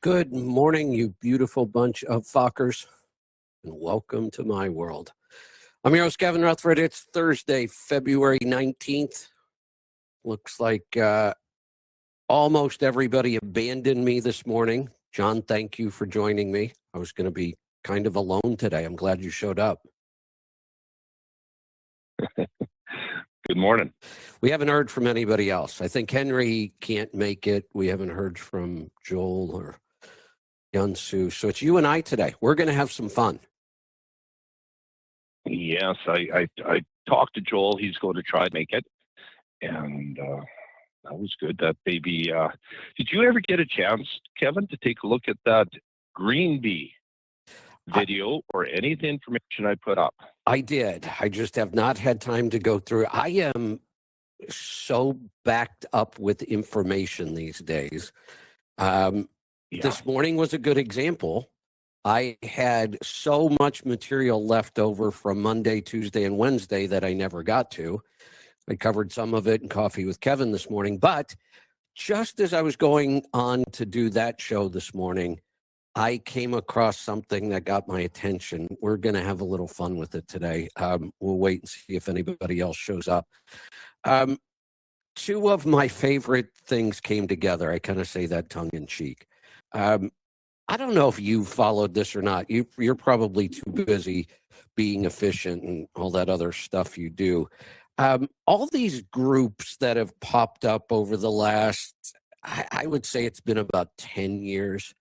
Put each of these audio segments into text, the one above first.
Good morning, you beautiful bunch of fuckers, and welcome to my world. I'm your host, Kevin Rutherford. It's Thursday, February 19th. Looks like almost everybody abandoned me this morning. John, thank you for joining me. I was going to be kind of alone today. I'm glad you showed up. Good morning. We haven't heard from anybody else. I think Henry can't make it. We haven't heard from Joel or Yunsu. So it's you and I today. We're going to have some fun. Yes, I talked to Joel. He's going to try to make it, and that was good. That baby. Did you ever get a chance, Kevin, to take a look at that green bee video or any of the information I put up? I did. I just have not had time to go through. I am so backed up with information these days. This morning was a good example. I had so much material left over from Monday, Tuesday, and Wednesday that I never got to. I covered some of it in Coffee with Kevin this morning, but just as I was going on to do that show this morning, I came across something that got my attention. We're going to have a little fun with it today. We'll wait and see if anybody else shows up. Two of my favorite things came together. I kind of say that tongue in cheek. I don't know if you followed this or not. You're probably too busy being efficient and all that other stuff you do. All these groups that have popped up over the last, I would say it's been about 10 years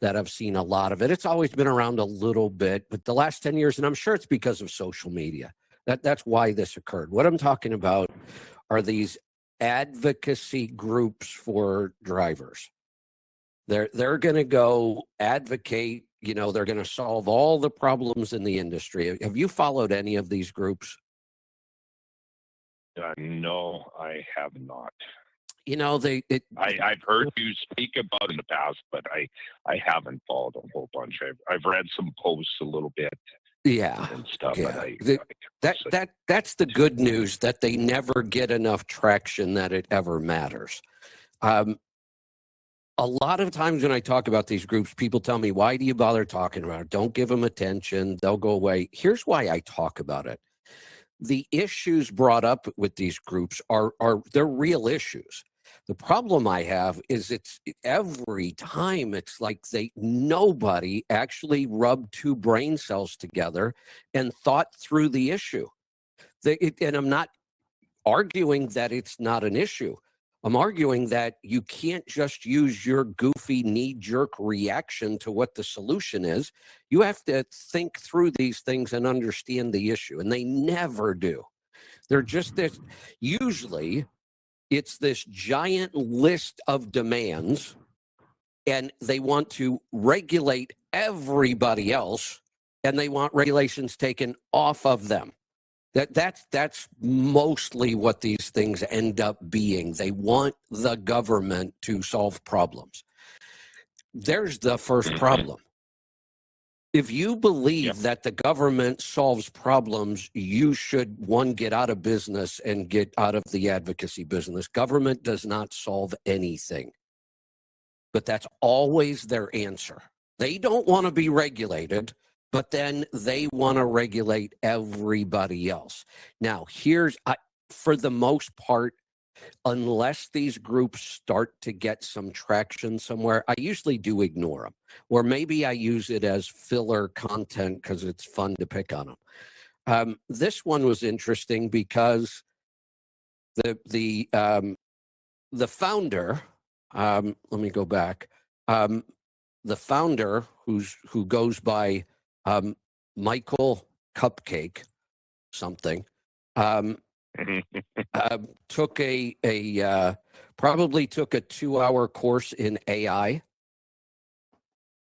that I've seen a lot of it. It's always been around a little bit, but the last 10 years, and I'm sure it's because of social media. That's why this occurred. What I'm talking about are these advocacy groups for drivers. They're going to go advocate, they're going to solve all the problems in the industry. Have you followed any of these groups? No, I have not. I've heard you speak about it in the past, but I haven't followed a whole bunch. I've read some posts a little bit. Yeah, and stuff. Yeah. That's the good news, that they never get enough traction that it ever matters. A lot of times when I talk about these groups, people tell me, why do you bother talking about it? Don't give them attention. They'll go away. Here's why I talk about it. The issues brought up with these groups they're real issues. The problem I have is it's every time it's like nobody actually rubbed two brain cells together and thought through the issue. And I'm not arguing that it's not an issue. I'm arguing that you can't just use your goofy knee-jerk reaction to what the solution is. You have to think through these things and understand the issue, and they never do. They're just this. Usually, it's this giant list of demands, and they want to regulate everybody else, and they want regulations taken off of them. That's mostly what these things end up being. They want the government to solve problems. There's the first problem. If you believe that the government solves problems, you should, one, get out of business and get out of the advocacy business. Government does not solve anything. But that's always their answer. They don't want to be regulated, but then they want to regulate everybody else. Now, for the most part, unless these groups start to get some traction somewhere, I usually do ignore them. Or maybe I use it as filler content because it's fun to pick on them. This one was interesting because the founder, let me go back. The founder, who goes by Michael Cupcake something, probably took a 2-hour course in AI,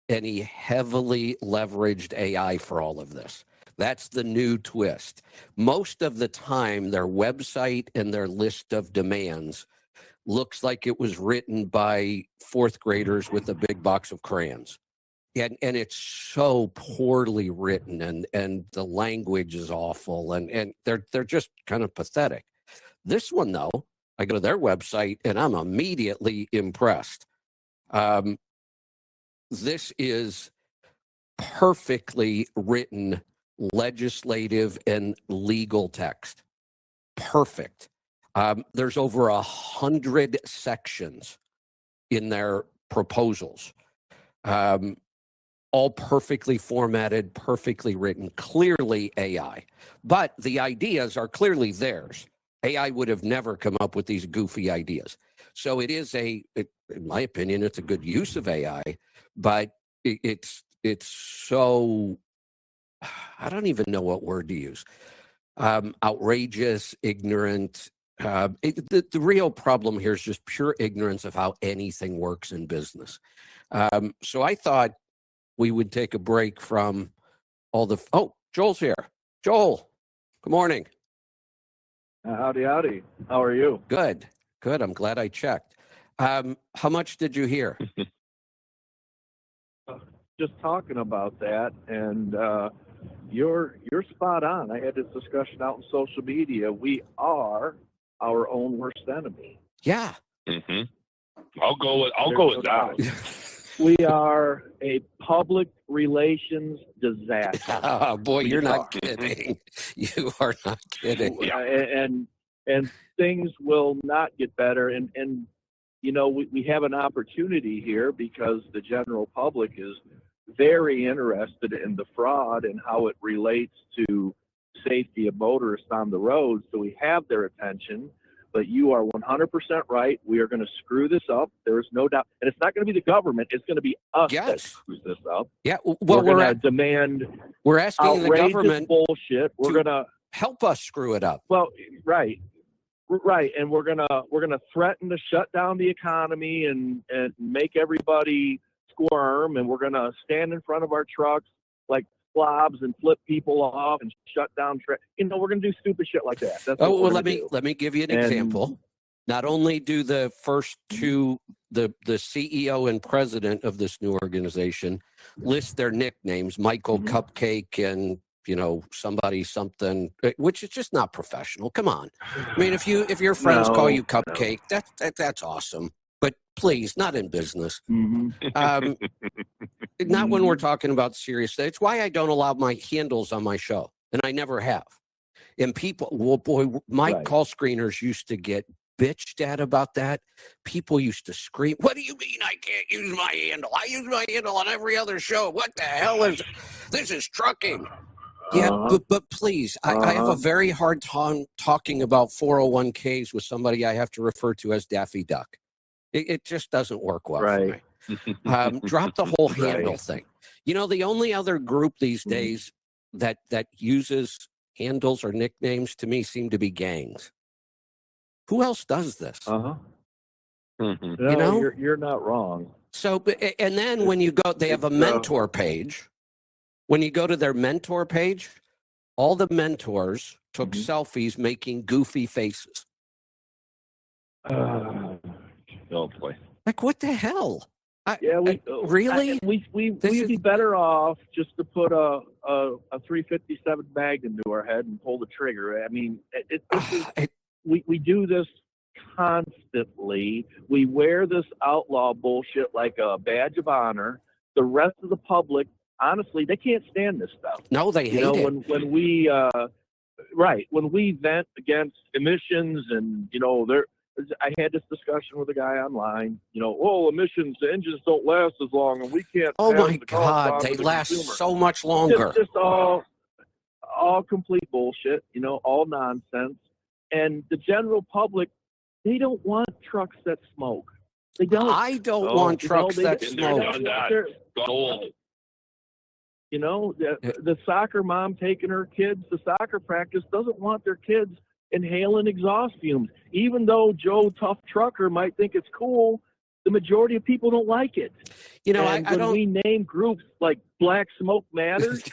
and he heavily leveraged AI for all of this. That's the new twist. Most of the time, their website and their list of demands looks like it was written by fourth graders with a big box of crayons. And it's so poorly written, and the language is awful, and they're just kind of pathetic. This one, though, I go to their website and I'm immediately impressed. this is perfectly written legislative and legal text. Perfect. There's over 100 sections in their proposals, all perfectly formatted, perfectly written, clearly AI. But the ideas are clearly theirs. AI would have never come up with these goofy ideas. So it is in my opinion, it's a good use of AI, but it's so, I don't even know what word to use. Outrageous, ignorant. The real problem here is just pure ignorance of how anything works in business. So I thought we would take a break from all the. Oh, Joel's here. Joel, good morning. Howdy, howdy. How are you? Good, good. I'm glad I checked. How much did you hear? Just talking about that, and you're spot on. I had this discussion out in social media. We are our own worst enemy. Yeah. Mm-hmm. I'll go with that. We are a public relations disaster. Oh, boy, you're not kidding. You are not kidding. Yeah. And things will not get better. And you know, we have an opportunity here because the general public is very interested in the fraud and how it relates to safety of motorists on the road. So we have their attention. But you are 100% right. We are going to screw this up. There is no doubt. And it's not going to be the government. It's going to be us that screws this up. Yeah. Well, we're going to demand. We're asking the government bullshit. We're going to help us screw it up. Well, right. And we're going to threaten to shut down the economy and make everybody squirm. And we're going to stand in front of our trucks like slobs and flip people off and shut down. You know, we're going to do stupid shit like that. That's well, let me give you an example. Not only do the first two, the CEO and president of this new organization list their nicknames, Michael Cupcake and, you know, somebody something, which is just not professional. Come on. I mean, if your friends call you Cupcake, that's awesome. But please, not in business. Not when we're talking about serious things. It's why I don't allow my handles on my show, and I never have. And people, well, boy, my call screeners used to get bitched at about that. People used to scream, "What do you mean I can't use my handle? I use my handle on every other show. What the hell is this? Is trucking." Yeah, but please, I have a very hard time talking about 401ks with somebody I have to refer to as Daffy Duck. It just doesn't work well for me. Drop the whole handle thing. You know, the only other group these days that uses handles or nicknames to me seem to be gangs. Who else does this? No, You know, you're not wrong. So, and then when you go, they have a mentor page. When you go to their mentor page, all the mentors took selfies making goofy faces. Oh boy! Like, what the hell? Really? We'd be better off just to put a 357 Magnum to our head and pull the trigger. I mean, we do this constantly. We wear this outlaw bullshit like a badge of honor. The rest of the public, honestly, they can't stand this stuff. No, they hate it. When we when we vent against emissions and I had this discussion with a guy online. Emissions, the engines don't last as long, and we can't. Oh my God, they last so much longer. Just all complete bullshit. All nonsense. And the general public, they don't want trucks that smoke. They don't. I don't want trucks that smoke. The soccer mom taking her kids to soccer practice doesn't want their kids inhaling exhaust fumes. Even though Joe Tough Trucker might think it's cool, the majority of people don't like it. When we name groups like Black Smoke Matters,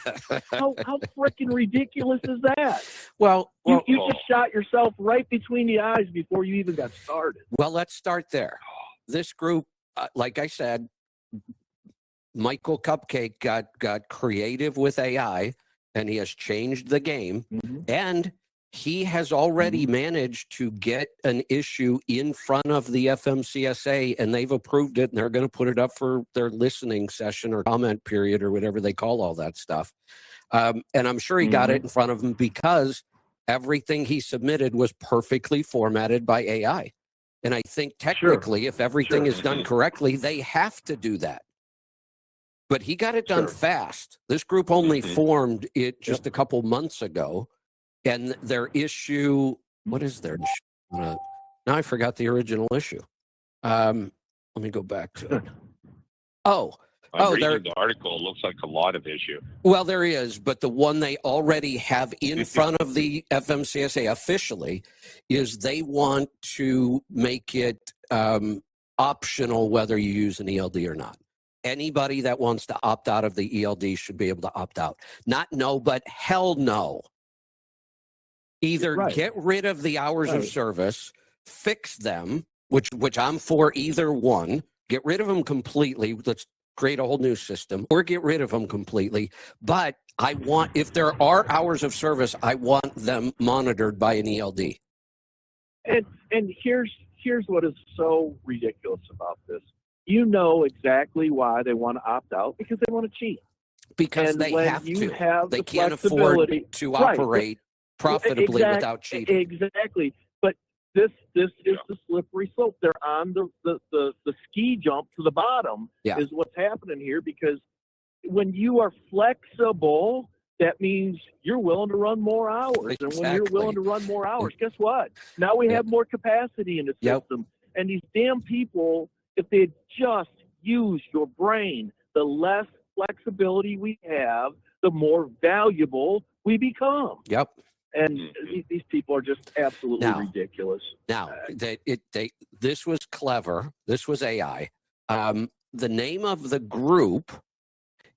how freaking ridiculous is that? Well, you just shot yourself right between the eyes before you even got started. Well, let's start there. This group, like I said, Michael Cupcake got creative with AI, and he has changed the game, and He has already managed to get an issue in front of the FMCSA, and they've approved it, and they're going to put it up for their listening session or comment period or whatever they call all that stuff. And I'm sure he got it in front of him because everything he submitted was perfectly formatted by AI. And I think technically, if everything is done correctly, they have to do that. But he got it done fast. This group only formed it just a couple months ago. And their issue, what is their issue? Now I forgot the original issue. Let me go back to it. I'm reading the article. It looks like a lot of issue. Well, there is, but the one they already have in front of the FMCSA officially is they want to make it optional whether you use an ELD or not. Anybody that wants to opt out of the ELD should be able to opt out. Not no, but hell no. Either get rid of the hours of service, fix them, which I'm for either one, get rid of them completely. Let's create a whole new system, or get rid of them completely. But I want, if there are hours of service, I want them monitored by an ELD. And here's what is so ridiculous about this. You know exactly why they want to opt out, because they want to cheat. Because they have to. They can't afford to operate profitably without cheating. Exactly. But this is the slippery slope. They're on the ski jump to the bottom is what's happening here, because when you are flexible, that means you're willing to run more hours. And when you're willing to run more hours, guess what? Now we have more capacity in the system. And these damn people, if they just use your brain, the less flexibility we have, the more valuable we become. Yep. And these people are just absolutely ridiculous. Now, this was clever. This was AI. The name of the group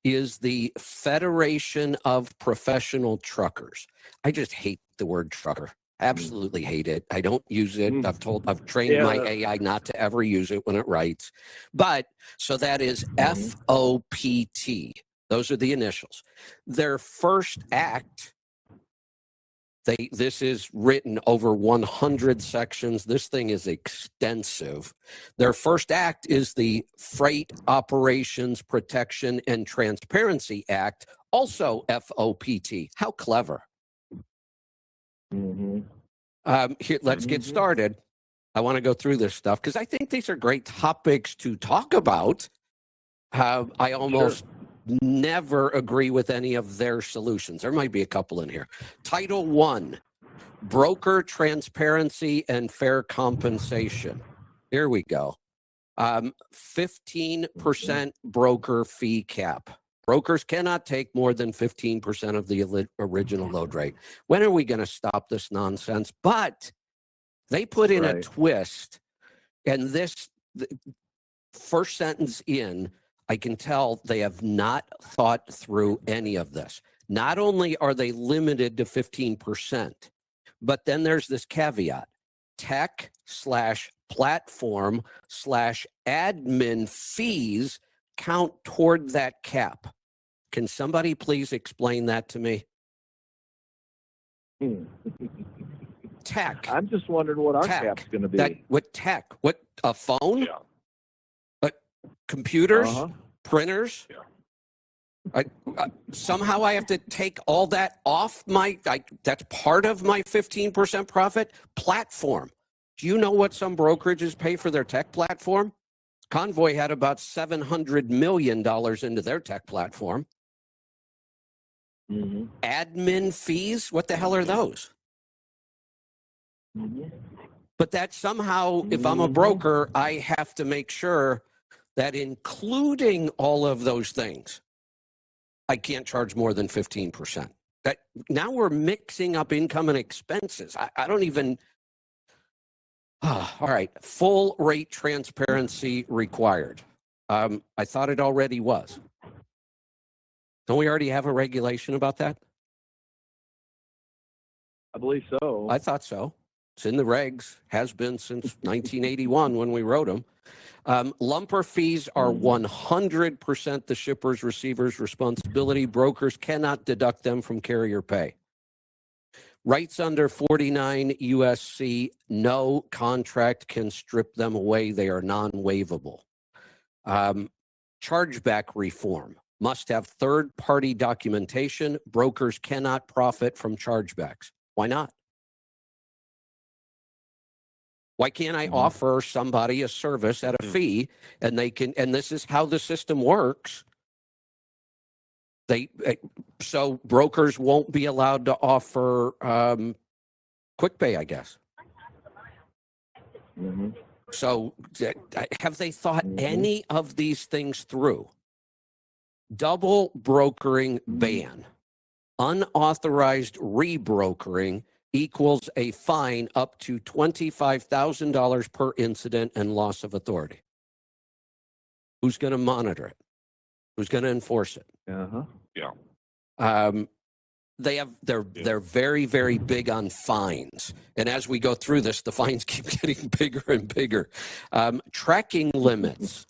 is the Federation of Professional Truckers. I just hate the word trucker. Absolutely hate it. I don't use it. I've trained my AI not to ever use it when it writes. But so that is FOPT. Those are the initials. Their first act, this is written over 100 sections. This thing is extensive. Their first act is the Freight Operations Protection and Transparency Act, also FOPT. How clever. Here, let's get started. I want to go through this stuff because I think these are great topics to talk about. I almost never agree with any of their solutions. There might be a couple in here. Title I, Broker Transparency and Fair Compensation. Here we go. 15% broker fee cap. Brokers cannot take more than 15% of the original load rate. When are we going to stop this nonsense? But they put in a twist, and this first sentence in, I can tell they have not thought through any of this. Not only are they limited to 15%, but then there's this caveat: tech/platform/admin fees count toward that cap. Can somebody please explain that to me? Tech. I'm just wondering what our cap's going to be. What tech? What, a phone? Yeah. Computers? Printers? Somehow I have to take all that off that's part of my 15% profit? Platform. Do you know what some brokerages pay for their tech platform? Convoy had about $700 million into their tech platform. Admin fees? What the hell are those? But that somehow, if I'm a broker, I have to make sure that including all of those things, I can't charge more than 15%. That now we're mixing up income and expenses. I don't even. All right, full rate transparency required. I thought it already was. Don't we already have a regulation about that? I believe so. I thought so. It's in the regs, has been since 1981 when we wrote them. Lumper fees are 100% the shipper's receiver's responsibility. Brokers cannot deduct them from carrier pay. Rights under 49 USC, no contract can strip them away. They are non-waivable. Chargeback reform must have third-party documentation. Brokers cannot profit from chargebacks. Why not? Why can't I offer somebody a service at a fee and they can, and this is how the system works. So brokers won't be allowed to offer quick pay, I guess. So have they thought any of these things through? Double brokering ban, unauthorized rebrokering equals a fine up to $25,000 per incident and loss of authority. Who's going to monitor it? Who's going to enforce it? Yeah. They're very, very big on fines. And as we go through this, the fines keep getting bigger and bigger. Tracking limits.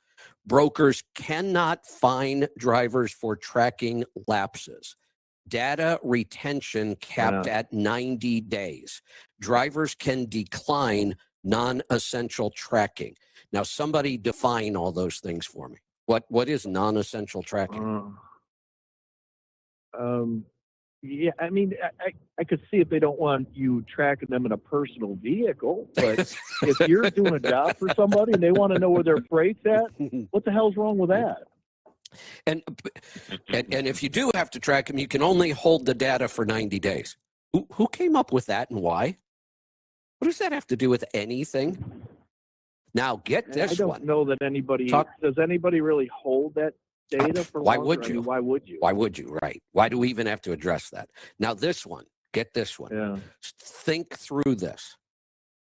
Brokers cannot fine drivers for tracking lapses. Data retention capped at 90 days. Drivers can decline non-essential tracking. Now, somebody define all those things for me. What is non-essential tracking? Yeah, I mean, I could see if they don't want you tracking them in a personal vehicle, but if you're doing a job for somebody and they want to know where their freight's at, what the hell's wrong with that? And if you do have to track them, you can only hold the data for 90 days. Who came up with that and why? What does that have to do with anything? Now, get this one. I don't know that anybody, does anybody really hold that data for why longer? would you? I mean, why would you? Why would you, right? Why do we even have to address that? Now, this one, get this one. Yeah. Think through this.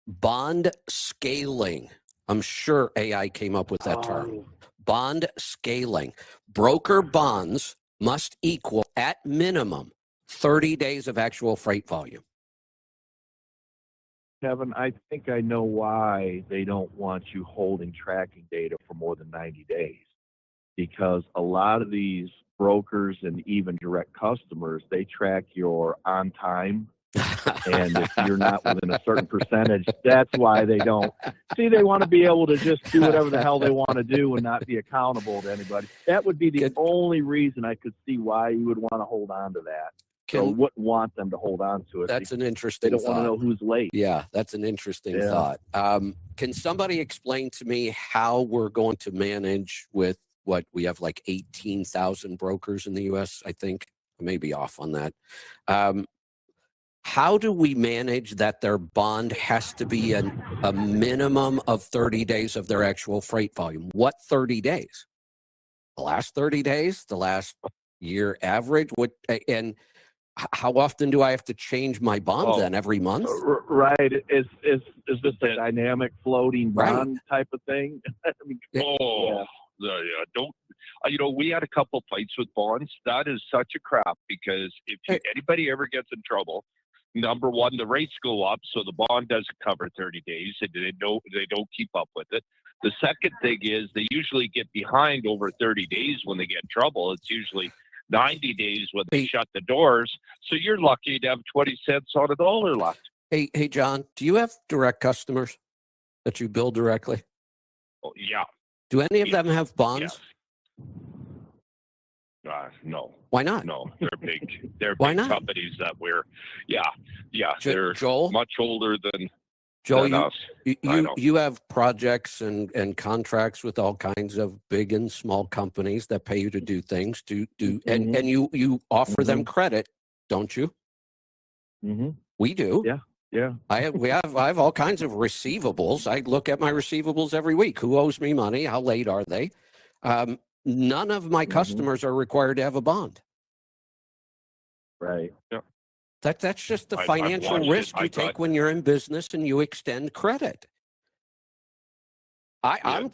Bond scaling. I'm sure AI came up with that term. Bond scaling. Broker bonds must equal, at minimum, 30 days of actual freight volume. Kevin, I think I know why they don't want you holding tracking data for more than 90 days. Because a lot of these brokers and even direct customers, they track your on time. And if you're not within a certain percentage, that's why they don't. See, they want to be able to just do whatever the hell they want to do and not be accountable to anybody. That would be the only reason I could see why you would want to hold on to that. So wouldn't want them to hold on to it. That's an interesting thought. They don't want to know who's late. Yeah, that's an interesting thought. Can somebody explain to me how we're going to manage with what we have, like 18,000 brokers in the U.S., I think? I may be off on that. How do we manage that their bond has to be a minimum of 30 days of their actual freight volume? What 30 days? The last 30 days? The last year average? And how often do I have to change my bond then? Every month? Right. Is this a dynamic floating bond type of thing? I mean, don't. We had a couple fights with bonds. That is such a crap because if anybody ever gets in trouble, number one, the rates go up, so the bond doesn't cover 30 days, and they don't keep up with it. The second thing is they usually get behind over 30 days when they get in trouble. It's usually 90 days when they shut the doors. So you're lucky to have 20 cents on a dollar left. Hey, John, do you have direct customers that you bill directly? Oh, yeah. Do any of them have bonds? Yes. No. Why not? No, they're big. They're Why big not? companies that they're Joel? much older than Joel, us. you have projects and contracts with all kinds of big and small companies that pay you to do things. And you offer them credit, don't you? We do. Yeah. I have all kinds of receivables. I look at my receivables every week. Who owes me money? How late are they? None of my customers are required to have a bond. Right. Yeah. That's just the financial risk you take when you're in business and you extend credit. Years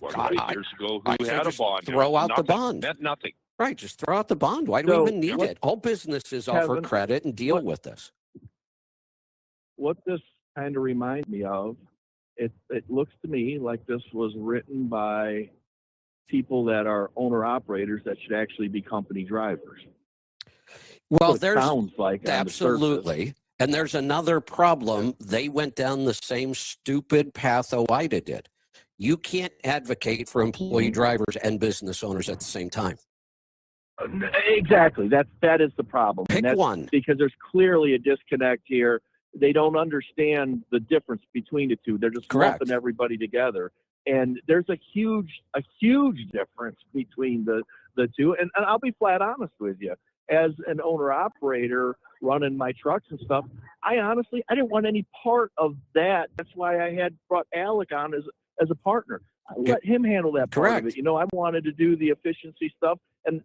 ago, who had a bond? Throw out the bond. Meant nothing. Right, just throw out the bond. Why do we even need it? All businesses offer credit and deal with this. What this kind of reminds me of, it looks to me like this was written by people that are owner-operators that should actually be company drivers. Well, sounds like absolutely. And there's another problem. They went down the same stupid path OIDA did. You can't advocate for employee drivers and business owners at the same time. Exactly. That is the problem. Pick and that's one. because there's clearly a disconnect here. They don't understand the difference between the two. They're just lumping everybody together. And there's a huge difference between the two. And I'll be flat honest with you. As an owner-operator running my trucks and stuff, I didn't want any part of that. That's why I had brought Alec on as a partner. I let him handle that part of it. You know, I wanted to do the efficiency stuff, and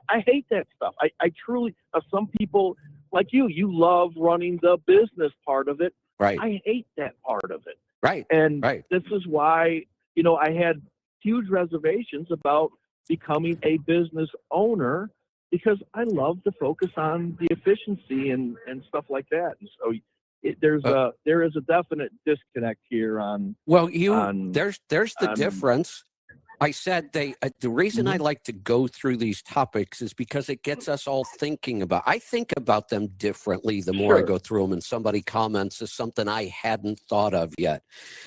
I hate that stuff. I truly, some people like you love running the business part of it. Right. I hate that part of it. Right. And this is why, you know, I had huge reservations about becoming a business owner, because I love to focus on the efficiency and stuff like that. And so there is a definite disconnect here on. Well, there's the difference. I said the reason I like to go through these topics is because it gets us all thinking about. I think about them differently the more I go through them, and somebody comments as something I hadn't thought of yet.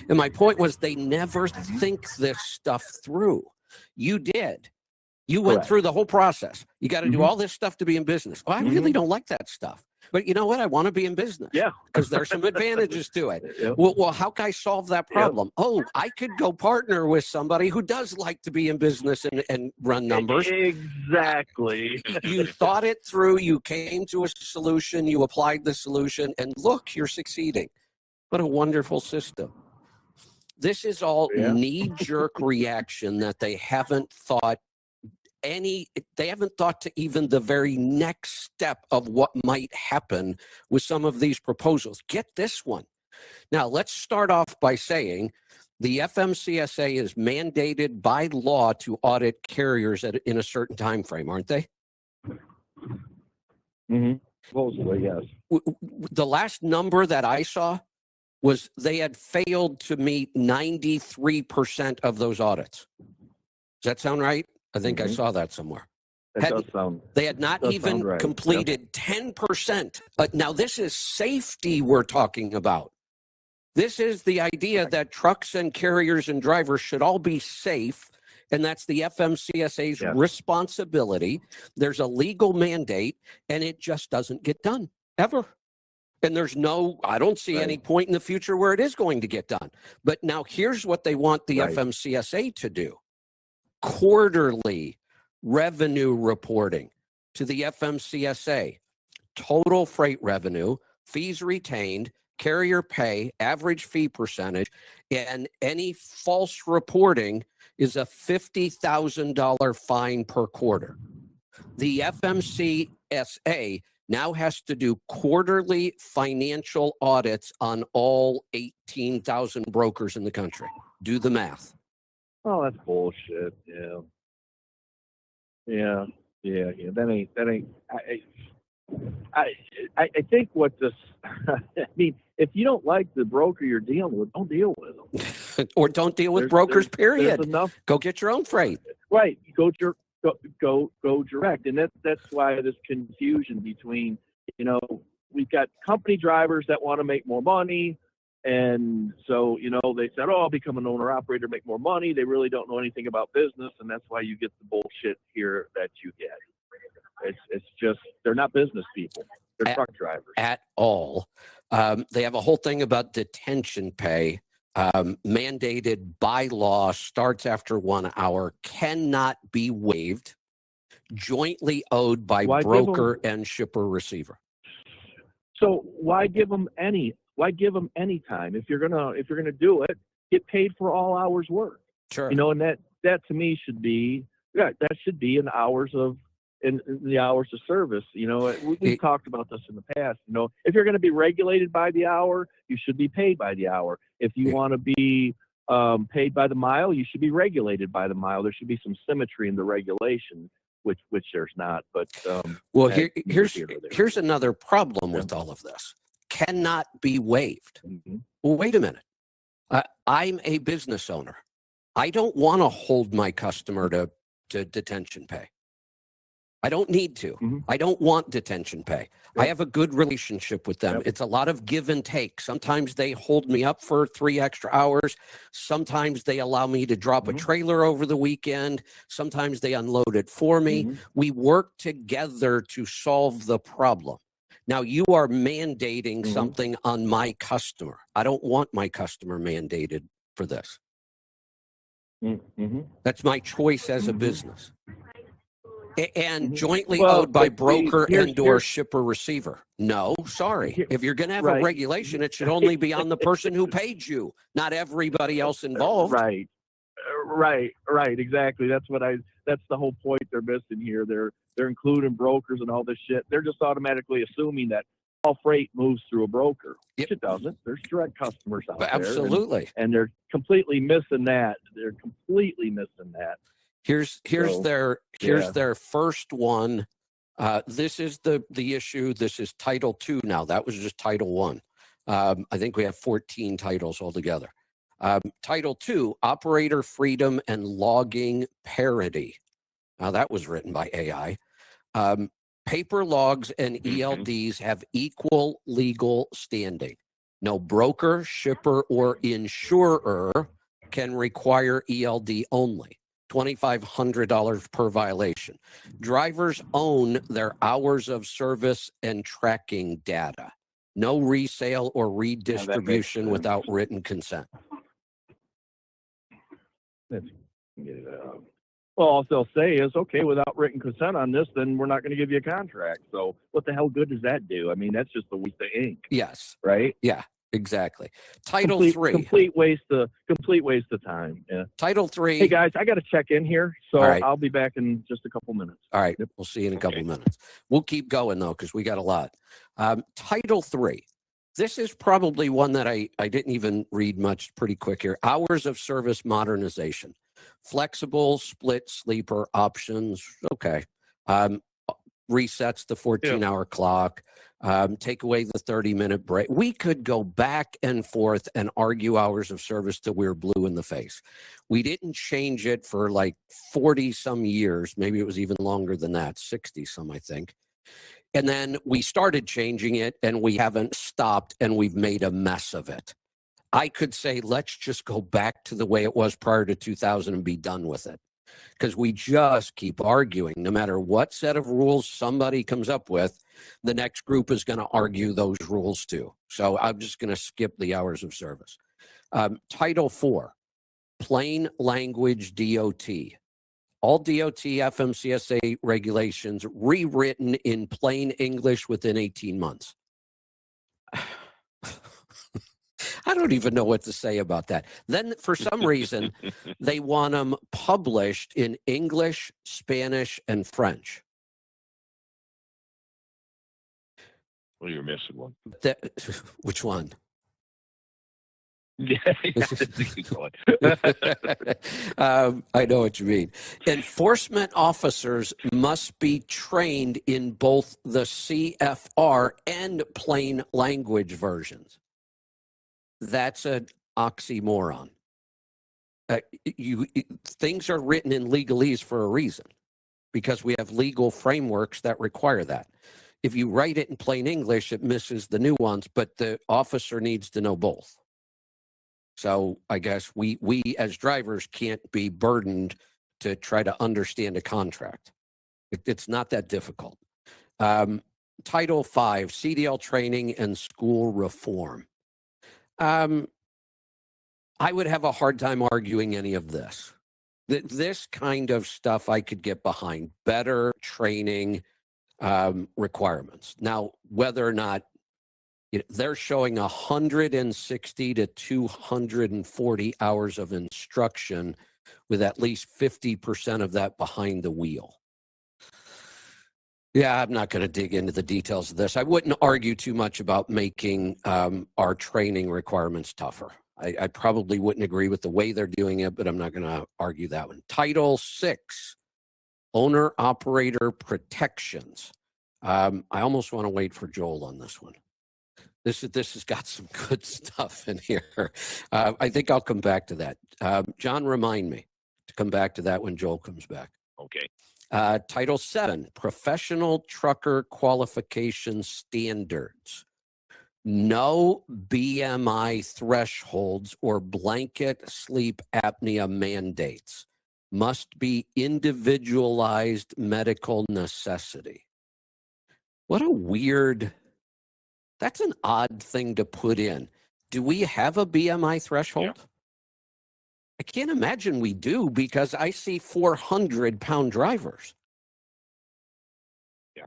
And my point was, they never think this stuff through. You did. You went through the whole process. You got to do all this stuff to be in business. Oh, I really don't like that stuff. But you know what? I want to be in business. Yeah. Because there's some advantages to it. Well, how can I solve that problem? Oh, I could go partner with somebody who does like to be in business and run numbers. Exactly. You thought it through. You came to a solution. You applied the solution. And look, you're succeeding. What a wonderful system. This is all knee-jerk reaction that they haven't thought to even the very next step of what might happen with some of these proposals. Get this one. Now, let's start off by saying the FMCSA is mandated by law to audit carriers in a certain time frame, aren't they? Supposedly, yes. The last number that I saw was they had failed to meet 93% of those audits. Does that sound right? I think I saw that somewhere. They had not even completed 10%. Now, this is safety we're talking about. This is the idea that trucks and carriers and drivers should all be safe, and that's the FMCSA's responsibility. There's a legal mandate, and it just doesn't get done, ever. And I don't see any point in the future where it is going to get done. But now here's what they want the FMCSA to do. Quarterly revenue reporting to the FMCSA, total freight revenue, fees retained, carrier pay, average fee percentage, and any false reporting is a $50,000 fine per quarter. The FMCSA now has to do quarterly financial audits on all 18,000 brokers in the country. Do the math. Oh, that's bullshit. Yeah. That ain't. I think what this. I mean, if you don't like the broker you're dealing with, don't deal with them. Or don't deal with brokers. Period. Enough. Go get your own freight. Right. Go direct, and that's why this confusion between, you know, we've got company drivers that want to make more money. And so, you know, they said, oh, I'll become an owner-operator, make more money. They really don't know anything about business, and that's why you get the bullshit here that you get. It's just, they're not business people. They're truck drivers. At all. They have a whole thing about detention pay, mandated by law, starts after 1 hour, cannot be waived, jointly owed by broker and shipper-receiver. So why give them any time? If you're gonna do it, get paid for all hours worked. Sure. You know, and that to me should be in hours of in the hours of service. You know, we've talked about this in the past. You know, if you're going to be regulated by the hour, you should be paid by the hour. If you want to be paid by the mile, you should be regulated by the mile. There should be some symmetry in the regulation, which there's not. But well, here's another problem with all of this. Cannot be waived. Well, wait a minute. I'm a business owner. I don't want to hold my customer to detention pay. I don't need to. Mhm. I don't want detention pay. I Yep. have a good relationship with them. Yep. It's a lot of give and take. Sometimes they hold me up for 3 extra hours. Sometimes they allow me to drop a Mhm. trailer over the weekend. Sometimes they unload it for me. Mhm. We work together to solve the problem. Now, you are mandating Mhm. something on my customer. I don't want my customer mandated for this. Mhm. That's my choice as a Mhm. business. And Mhm. jointly Well, owed by but see, broker here's and or shipper receiver. No, sorry. here, If you're going to have a right, regulation, it should only be on the person who paid you, not everybody else involved. right, right. Exactly. That's the whole point they're missing here. They're including brokers and all this shit. They're just automatically assuming that all freight moves through a broker, which it doesn't. There's direct customers out there, Absolutely. and they're completely missing that. They're completely missing that. Here's So, their first one. This is the issue. This is Title II now. That was just Title I. I think we have 14 titles altogether. Title II, Operator Freedom and Logging Parity. Now that was written by AI. Paper logs and ELDs have equal legal standing. No broker, shipper, or insurer can require ELD only. $2,500 per violation. Drivers own their hours of service and tracking data. No resale or redistribution without written consent. Well, all they'll say is, okay, without written consent on this, then we're not going to give you a contract. So what the hell good does that do? I mean, that's just a waste of ink. Yes. Right? Yeah, exactly. Title III. Complete waste of time. Yeah. Title III. Hey guys, I got to check in here, so All right. I'll be back in just a couple minutes. All right, we'll see you in a couple minutes. We'll keep going though, because we got a lot. Title III. This is probably one that I didn't even read much. Pretty quick here. Hours of service modernization. Flexible split sleeper options. Okay. Resets the 14-hour clock. Take away the 30-minute break. We could go back and forth and argue hours of service till we were blue in the face. We didn't change it for like 40 some years. Maybe it was even longer than that, 60 some, I think. And then we started changing it and we haven't stopped and we've made a mess of it. I could say, let's just go back to the way it was prior to 2000 and be done with it. Because we just keep arguing. No matter what set of rules somebody comes up with, the next group is going to argue those rules too. So I'm just going to skip the hours of service. Title IV, plain language DOT. All DOT FMCSA regulations rewritten in plain English within 18 months. I don't even know what to say about that. Then, for some reason, they want them published in English, Spanish, and French. Well, you're missing one. Which one? Yeah, keep going. I know what you mean. Enforcement officers must be trained in both the CFR and plain language versions. That's an oxymoron. Things are written in legalese for a reason, because we have legal frameworks that require that. If you write it in plain English, it misses the nuance, but the officer needs to know both. So I guess we as drivers can't be burdened to try to understand a contract. It's not that difficult. Title V, CDL training and school reform. I would have a hard time arguing any of this. This kind of stuff I could get behind. Better training requirements. Now, whether or not they're showing 160 to 240 hours of instruction with at least 50% of that behind the wheel. Yeah, I'm not going to dig into the details of this. I wouldn't argue too much about making our training requirements tougher. I probably wouldn't agree with the way they're doing it, but I'm not going to argue that one. Title VI, owner-operator protections. I almost want to wait for Joel on this one. This has got some good stuff in here. I think I'll come back to that. John, remind me to come back to that when Joel comes back. Okay. Title 7, Professional Trucker Qualification Standards. No BMI thresholds or blanket sleep apnea mandates. Must be individualized medical necessity. What a weird, that's an odd thing to put in. Do we have a BMI threshold? Yeah. I can't imagine we do, because I see 400-pound drivers. Yeah.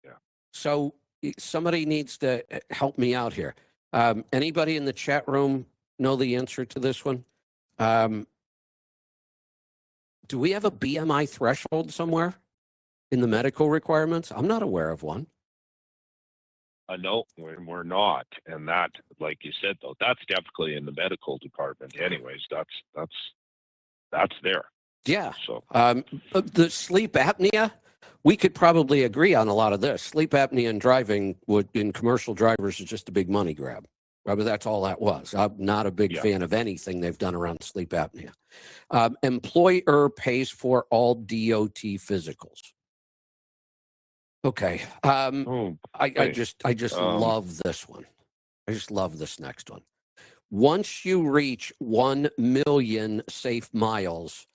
Yeah. So somebody needs to help me out here. Anybody in the chat room know the answer to this one? Do we have a BMI threshold somewhere in the medical requirements? I'm not aware of one. No, we're not, and that, like you said, though, that's definitely in the medical department. Anyways, that's there. Yeah. So The sleep apnea, we could probably agree on a lot of this. Sleep apnea and driving in commercial drivers is just a big money grab. But that's all that was. I'm not a big fan of anything they've done around sleep apnea. Employer pays for all DOT physicals. Okay. I just love this one. I just love this next one. Once you reach 1 million safe miles,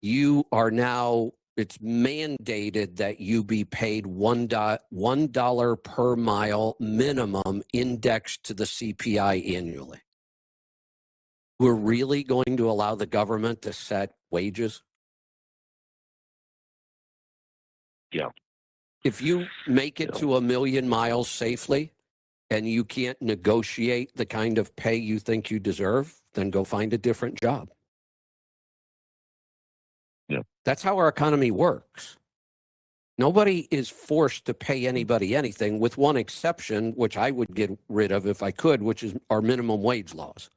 you are now, it's mandated that you be paid $1 per mile minimum indexed to the CPI annually. We're really going to allow the government to set wages? Yeah. If you make it to 1 million miles safely and you can't negotiate the kind of pay you think you deserve, then go find a different job. Yeah. That's how our economy works. Nobody is forced to pay anybody anything, with one exception, which I would get rid of if I could, which is our minimum wage laws.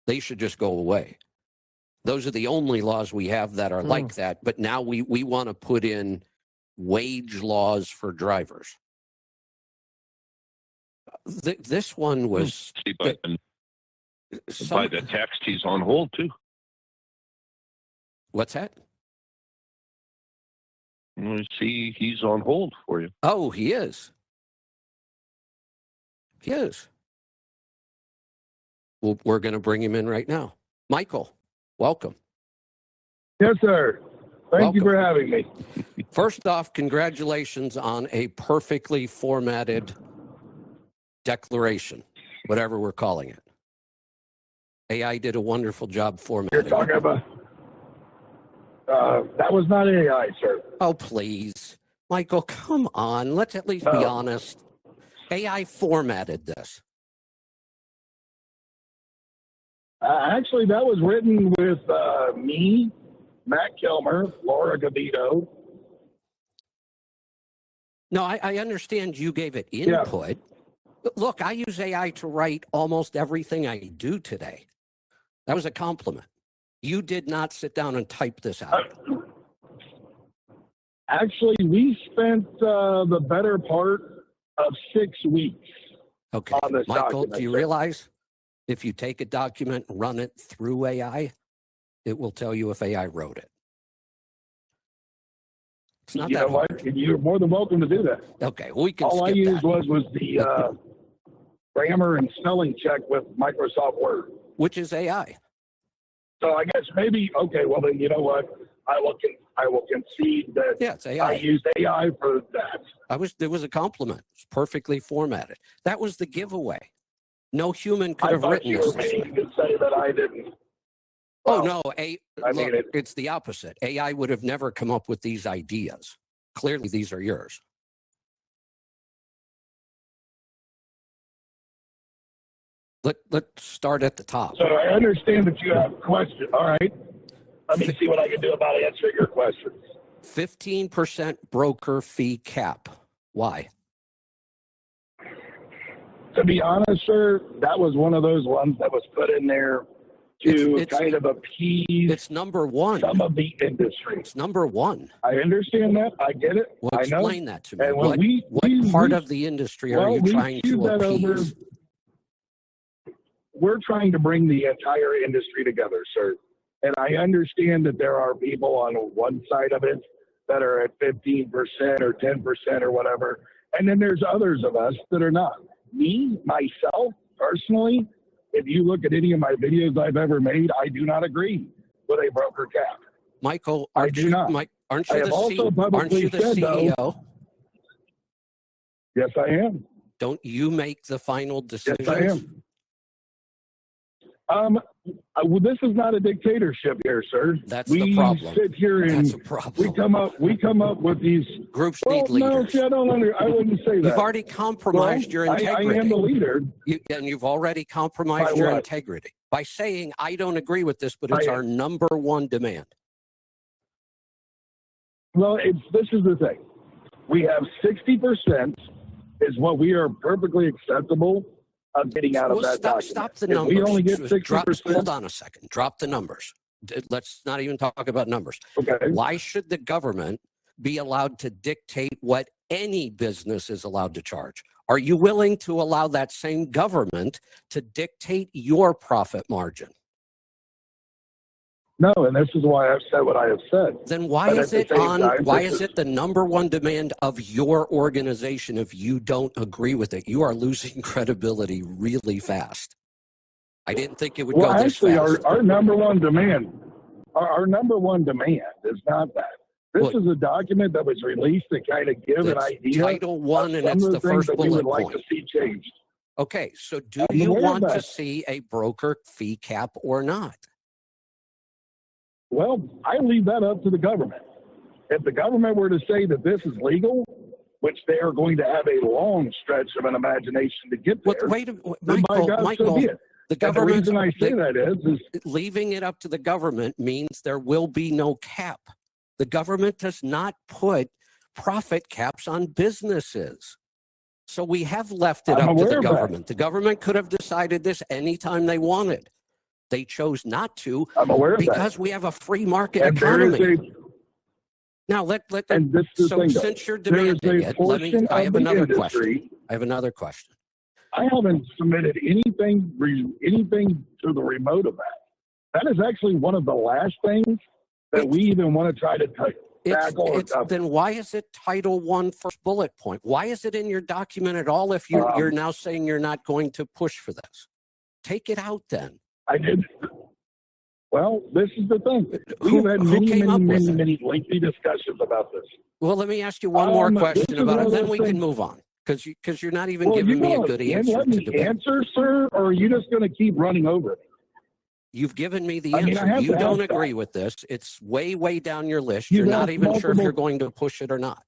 They should just go away. Those are the only laws we have that are like that. But now we want to put in wage laws for drivers. This one was... See, by the text, he's on hold, too. What's that? See, he's on hold for you. Oh, he is. He is. Well, we're going to bring him in right now. Michael, welcome. Yes, sir. Thank you for having me. First off, congratulations on a perfectly formatted declaration, whatever we're calling it. AI did a wonderful job formatting. You're talking about... that was not AI, sir. Oh, please. Michael, come on. Let's at least be honest. AI formatted this. Actually, that was written with me, Matt Kilmer, Laura Gavito. No, I understand you gave it input. Yeah. But look, I use AI to write almost everything I do today. That was a compliment. You did not sit down and type this out. Actually, we spent the better part of 6 weeks. Okay, on this Michael, document. Do you realize if you take a document, run it through AI, it will tell you if AI wrote it? It's not that hard. What? You're more than welcome to do that. Okay, well, we can All I skip used that. was the grammar and spelling check with Microsoft Word. Which is AI. So I guess maybe, okay, well then, you know what? I will concede that it's AI. I used AI for that. There was a compliment. It's perfectly formatted. That was the giveaway. No human could have written this. You could say that I didn't. Well, no, it's the opposite. AI would have never come up with these ideas. Clearly, these are yours. Let's start at the top. So I understand that you have a question. All right. Let me see what I can do about answering your questions. 15% broker fee cap. Why? To be honest, sir, that was one of those ones that was put in there to kind of appease. It's number one. Some of the industry. It's number one. I understand that. I get it. Well, I know. explain that to me. And what part of the industry are you trying to appease? We're trying to bring the entire industry together, sir. And I understand that there are people on one side of it that are at 15% or 10% or whatever. And then there's others of us that are not. Me, myself, personally, if you look at any of my videos I've ever made, I do not agree with a broker cap. Michael, aren't you the CEO? Though, yes, I am. Don't you make the final decisions? Yes, I am. Well, this is not a dictatorship here, sir. That's the problem. We sit here and That's a problem. we come up with these groups need leaders. No, see, I wouldn't say that. You've already compromised your integrity. I am the leader. And you've already compromised your integrity by saying, I don't agree with this, but it's our number one demand. Well, this is the thing. We have 60% is what we are perfectly acceptable of getting out of that document. Stop the numbers. We only get 60%. Hold on a second. Drop the numbers. Let's not even talk about numbers. Okay. Why should the government be allowed to dictate what any business is allowed to charge? Are you willing to allow that same government to dictate your profit margin? No, and this is why I've said what I have said. Then why is it the number one demand of your organization if you don't agree with it? You are losing credibility really fast. I didn't think it would go this fast. Our number one demand, our number one demand is not that. This is a document that was released to kind of give an idea. Title I, and it's the first bullet point. Like to see changed. Okay, so do you want to see a broker fee cap or not? Well, I leave that up to the government. If the government were to say that this is legal, which they are going to have a long stretch of an imagination to get there, Michael, the government. The reason I say that is leaving it up to the government means there will be no cap. The government does not put profit caps on businesses. So we have left it up to the government. The government could have decided this anytime they wanted. They chose not to because we have a free market economy. Now, since you're demanding it, I have another question. I haven't submitted anything to the remote of that. That is actually one of the last things that we even want to try to tackle. Then why is it Title I first bullet point? Why is it in your document at all if you're now saying you're not going to push for this? Take it out then. I did. Well, this is the thing. We've had many lengthy discussions about this. Well, let me ask you one more question about it, then we can move on. Because you're not even giving me a good answer. Let me answer, sir, or are you just going to keep running over it? You've given me the answer. You don't agree with this. It's way, way down your list. You're not even sure if you're going to push it or not.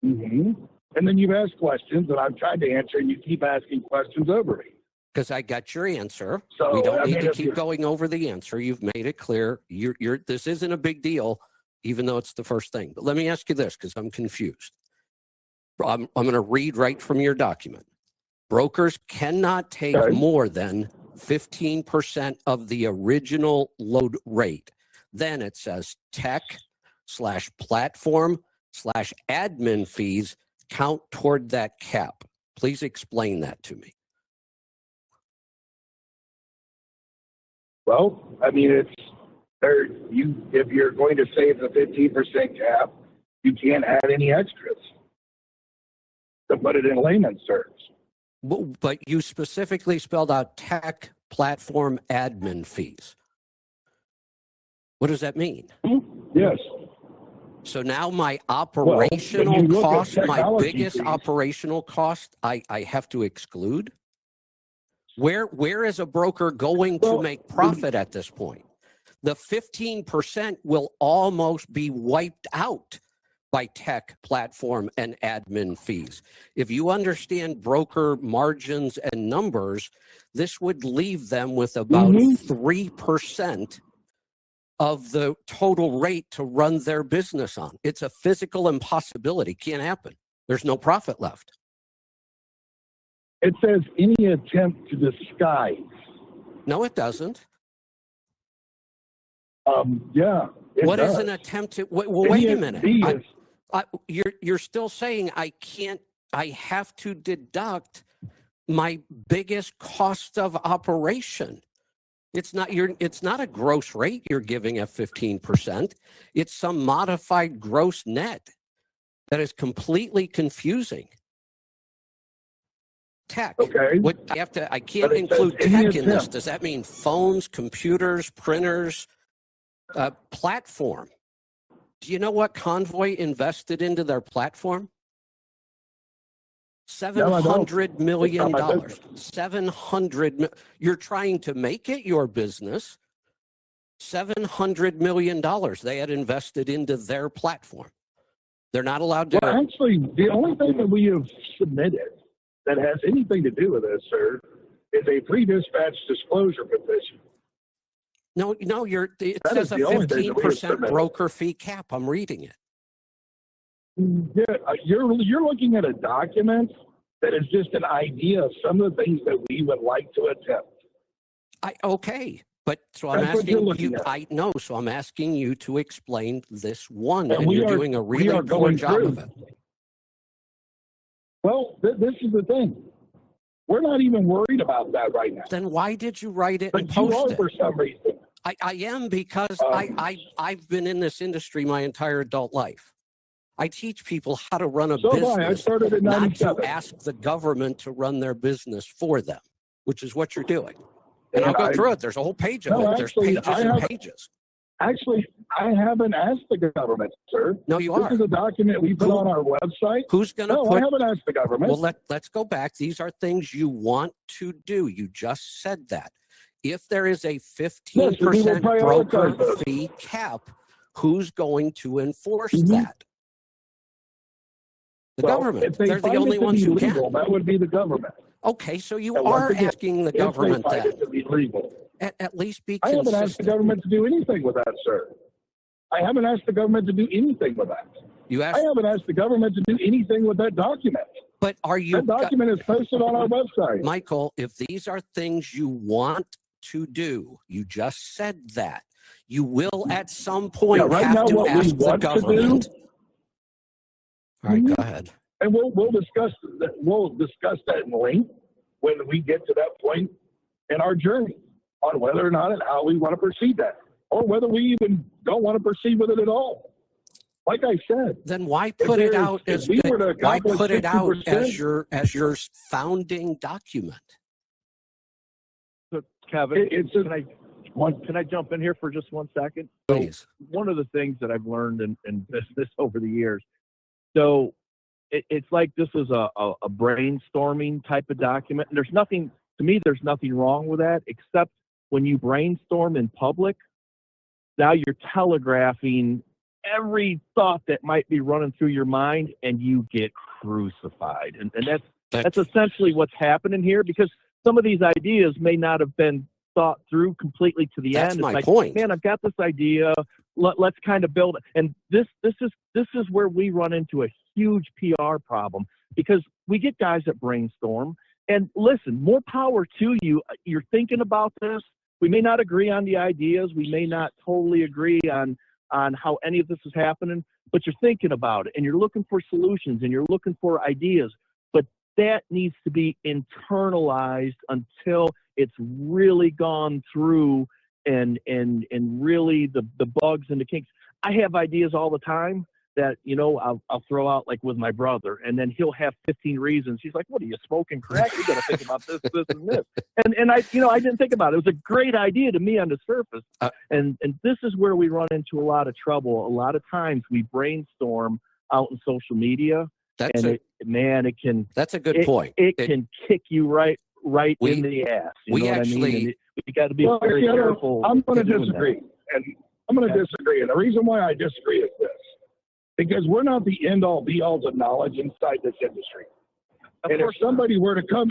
Mm-hmm. And then you've asked questions that I've tried to answer, and you keep asking questions over me. Because I got your answer. So, we don't need to keep going over the answer. You've made it clear. This isn't a big deal, even though it's the first thing. But let me ask you this, because I'm confused. I'm going to read right from your document. Brokers cannot take more than 15% of the original load rate. Then it says tech/platform/admin fees count toward that cap. Please explain that to me. Well, I mean, it's there. If you're going to say it's a 15% cap, you can't add any extras. To put it in layman's terms. But you specifically spelled out tech platform admin fees. What does that mean? Yes. So now my operational cost, my biggest operational cost, I have to exclude? Where is a broker going to make profit at this point? The 15% will almost be wiped out by tech, platform, and admin fees. If you understand broker margins and numbers, this would leave them with about 3% of the total rate to run their business on. It's a physical impossibility. Can't happen. There's no profit left. It says any attempt to disguise. No, it doesn't. Yeah. What is an attempt to? Wait a minute. You're still saying I have to deduct my biggest cost of operation. It's not a gross rate you're giving at 15%. It's some modified gross net that is completely confusing. Tech. Okay. I can't include tech in this. Does that mean phones, computers, printers, platform? Do you know what Convoy invested into their platform? $700 million. You're trying to make it your business. $700 million they had invested into their platform. They're not allowed to. Well, actually, the only thing that we have submitted that has anything to do with this, sir, is a pre-dispatch disclosure petition. No, it says a 15% broker fee cap. I'm reading it. Yeah, you're looking at a document that is just an idea of some of the things that we would like to attempt. Okay, but so I'm asking you. I know, so I'm asking you to explain this one, and you're doing a really poor job of it. Well, this is the thing. We're not even worried about that right now. Then why did you write it and But post you are it? for some reason. I am because I've been in this industry my entire adult life. I teach people how to run a business, I started in not 97. to ask the government to run their business for them, which is what you're doing. And I'll go through it. There's a whole page of it. There's pages and pages. Actually, I haven't asked the government, sir. No, you are. This is a document we put on our website. Who's going to put? No, I haven't asked the government. Well, let's go back. These are things you want to do. You just said that. If there is a 15% broker fee cap, who's going to enforce that? The government. They're the only ones who can. That would be the government. Okay, so you are asking the government that. It to be legal. At least be consistent. I haven't asked the government to do anything with that, sir. I haven't asked the government to do anything with that. I haven't asked the government to do anything with that document. But are you? That document is posted on our website. Michael, if these are things you want to do, you just said that. You will at some point have to ask the government. All right, go ahead. And we'll discuss that. We'll discuss that in length when we get to that point in our journey on whether or not and how we want to proceed that, or whether we even don't want to proceed with it at all. Like I said, then why put it out as your founding document? So, Kevin, can I jump in here for just 1 second? Please. So one of the things that I've learned in business over the years, so it's like this is a brainstorming type of document. And there's nothing wrong with that, except when you brainstorm in public, now you're telegraphing every thought that might be running through your mind, and you get crucified. And that's essentially what's happening here, because some of these ideas may not have been thought through completely to the end. That's my point. Man, I've got this idea. Let's kind of build it. And this is where we run into a huge PR problem, because we get guys that brainstorm. And listen, more power to you. You're thinking about this. We may not agree on the ideas. We may not totally agree on how any of this is happening, but you're thinking about it, and you're looking for solutions, and you're looking for ideas. But that needs to be internalized until it's really gone through and really the bugs and the kinks. I have ideas all the time that, I'll throw out, like with my brother, and then he'll have 15 reasons. He's like, "What are you, smoking crack? You got to think about this, this, and this." And I didn't think about it. It was a great idea to me on the surface. And this is where we run into a lot of trouble. A lot of times we brainstorm out in social media, That's a good point. It can kick you right in the ass. You know what I mean? We got to be very careful. I'm going to disagree, and I'm going to disagree. And the reason why I disagree is this: because we're not the end-all, be-alls of knowledge inside this industry. And if somebody were to come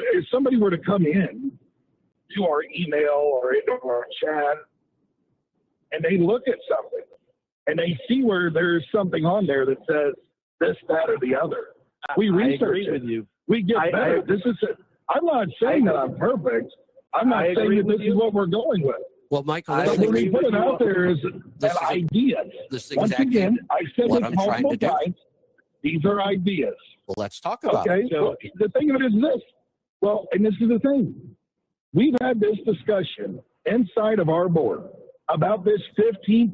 in to our email or into our chat, and they look at something, and they see where there's something on there that says this, that, or the other, we research it. With you. We get better. I'm not saying that I'm perfect. I'm not saying that this is what we're going with. Well, Michael, what we put it out there is an idea. Once again, I said this multiple times. These are ideas. Well, let's talk about it. Okay, so the thing of it is this. Well, and this is the thing. We've had this discussion inside of our board about this 15%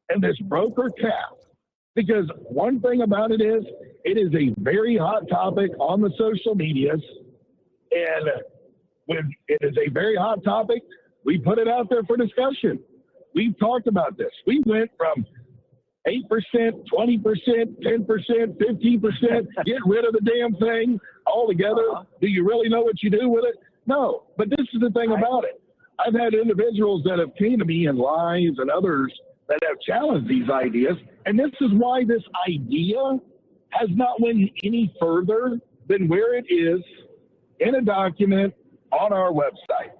and this broker cap. Because one thing about it is a very hot topic on the social medias. And when it is a very hot topic, we put it out there for discussion. We've talked about this. We went from 8%, 20%, 10%, 15%, get rid of the damn thing altogether. Do you really know what you do with it? No. But this is the thing about it. I've had individuals that have came to me in lives and others that have challenged these ideas. And this is why this idea has not went any further than where it is in a document on our website.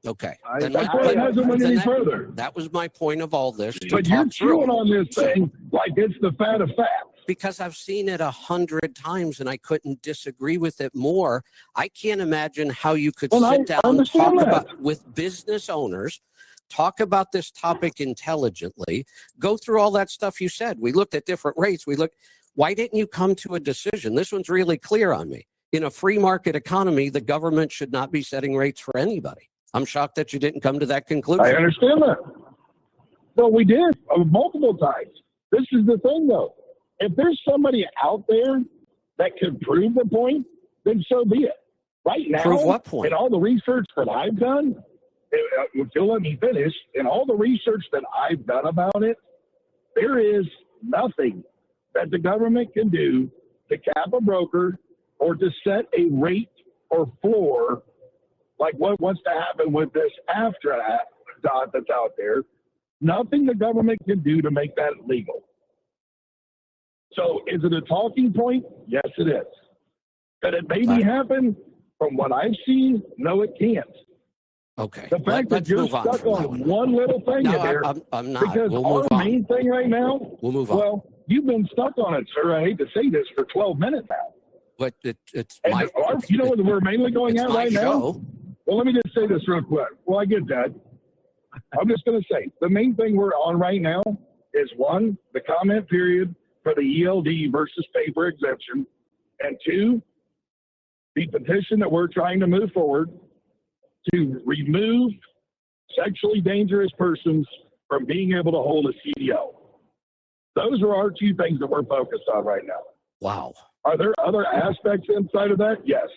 Okay. That's why it hasn't went any further. That was my point of all this. But you're chewing on this thing like it's the fat of facts. Because I've seen it 100 times and I couldn't disagree with it more. I can't imagine how you could sit down and talk about with business owners, talk about this topic intelligently, go through all that stuff you said. We looked at different rates. Why didn't you come to a decision? This one's really clear on me. In a free market economy, the government should not be setting rates for anybody. I'm shocked that you didn't come to that conclusion. I understand that. Well, we did multiple times. This is the thing, though. If there's somebody out there that could prove the point, then so be it. Right now, prove what point? In all the research that I've done, if you'll let me finish, in all the research that I've done about it, there is nothing that the government can do to cap a broker or to set a rate or floor like what wants to happen with this after dot that's out there. Nothing the government can do to make that legal. So is it a talking point? Yes, it is. Could it maybe happen? From what I've seen, no, it can't. Okay. The fact that you're stuck on one little thing in there, I'm not. because our main thing right now, we'll move on. Well, you've been stuck on it, sir. I hate to say this, for 12 minutes now. But it's and my, you know what we're mainly going at right now? show. Well, let me just say this real quick. Well, I get that. I'm just going to say, the main thing we're on right now is, one, the comment period for the ELD versus paper exemption, and two, the petition that we're trying to move forward to remove sexually dangerous persons from being able to hold a CDO. Those are our two things that we're focused on right now. Wow. Are there other aspects inside of that? Yes.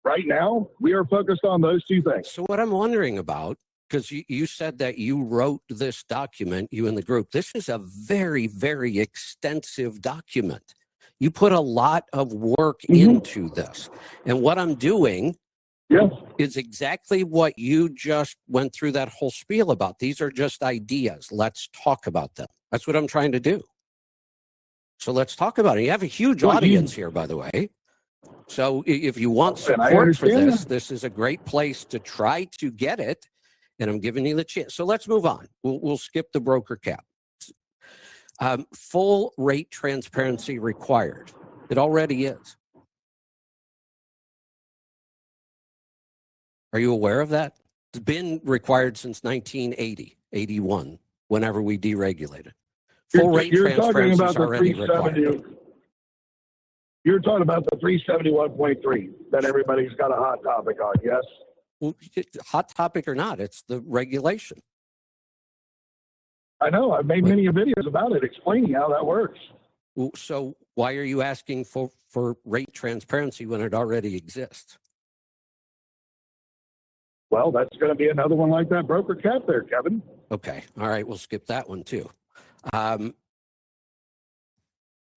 Right now, we are focused on those two things. So what I'm wondering about, because you said that you wrote this document, you and the group, this is a very, very extensive document. You put a lot of work into this. And what I'm doing is exactly what you just went through that whole spiel about. These are just ideas. Let's talk about them. That's what I'm trying to do. So let's talk about it. You have a huge audience here, by the way. So if you want support for this, this is a great place to try to get it. And I'm giving you the chance. So let's move on. We'll skip the broker cap. Full rate transparency required. It already is. Are you aware of that? It's been required since 1980, 81, whenever we deregulated. Full rate transparency is already required. You're talking about the 371.3 that everybody's got a hot topic on, yes? Well, hot topic or not, it's the regulation. I know. I've made many videos about it explaining how that works. So why are you asking for rate transparency when it already exists? Well, that's going to be another one like that broker cap there, Kevin. Okay. All right. We'll skip that one too.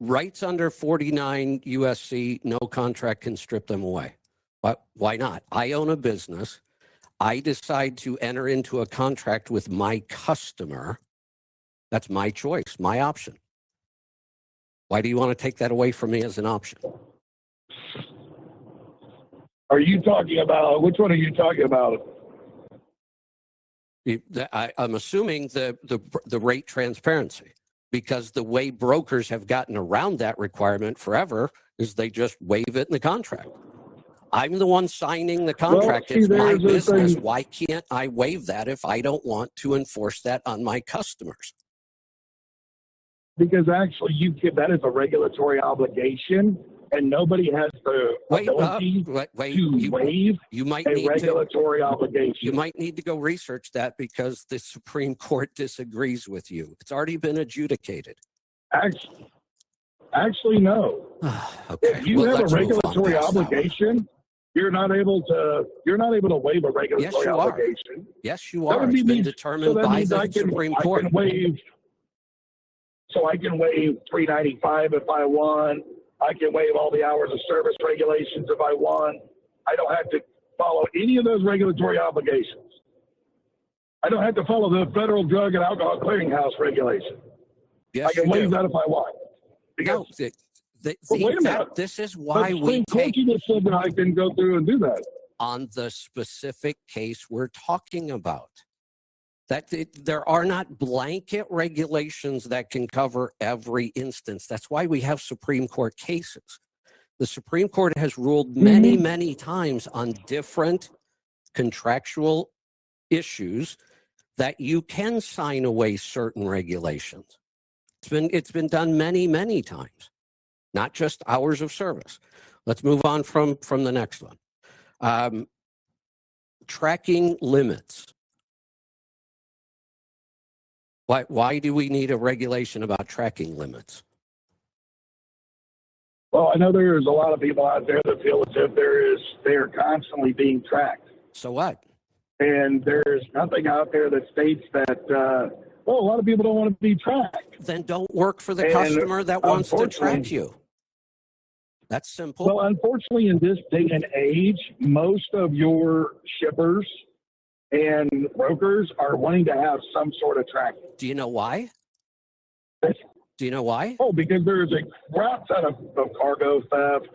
Rights under 49 USC, no contract can strip them away. But why not? I own a business. I decide to enter into a contract with my customer. That's my choice, my option. Why do you want to take that away from me as an option? Are you talking about, which one are you talking about? I'm assuming the rate transparency, because the way brokers have gotten around that requirement forever is they just waive it in the contract. I'm the one signing the contract. Well, it's my business. Why can't I waive that if I don't want to enforce that on my customers? Because actually, that is a regulatory obligation and nobody has the ability to waive you might a need regulatory obligation. You might need to go research that because the Supreme Court disagrees with you. It's already been adjudicated. Actually, no. Okay. If you have a regulatory obligation, you're not able to waive a regulatory obligation. Yes, you are. It's been determined by the Supreme Court. I can waive 395 if I want. I can waive all the hours of service regulations if I want. I don't have to follow any of those regulatory obligations. I don't have to follow the Federal Drug and Alcohol Clearinghouse regulation. Yes, I can waive that if I want. Because wait a minute. This is why we take said that I can go through and do that on the specific case we're talking about. That there are not blanket regulations that can cover every instance. That's why we have Supreme Court cases. The Supreme Court has ruled many, many times on different contractual issues that you can sign away certain regulations. It's been done many, many times, not just hours of service. Let's move on from the next one. Tracking limits. Why do we need a regulation about tracking limits? Well, I know there's a lot of people out there that feel as if they are constantly being tracked. So what? And there's nothing out there that states that, a lot of people don't want to be tracked. Then don't work for the customer that wants to track you. That's simple. Well, unfortunately, in this day and age, most of your shippers and brokers are wanting to have some sort of tracking. Do you know why? Do you know why? Oh, because there's a crap ton of cargo theft.